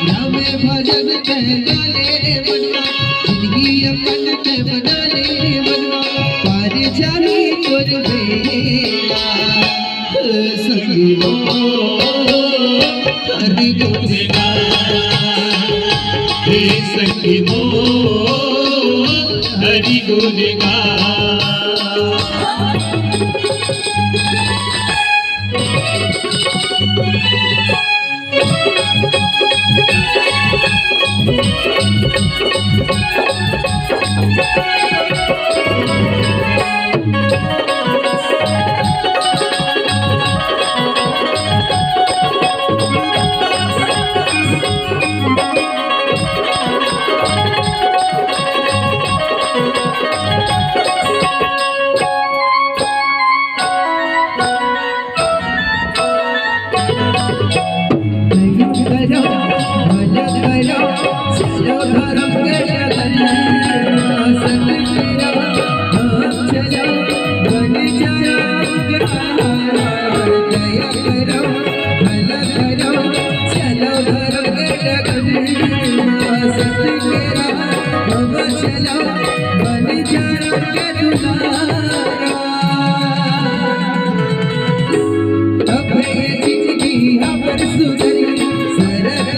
राम भजन ते गाले मनवा जिंदगी अपन ते बना ले मनवा पार जानी तोर बेड़ा संगी हरि गुण गाए हे संगी हरि गुण गाए चलो बन जा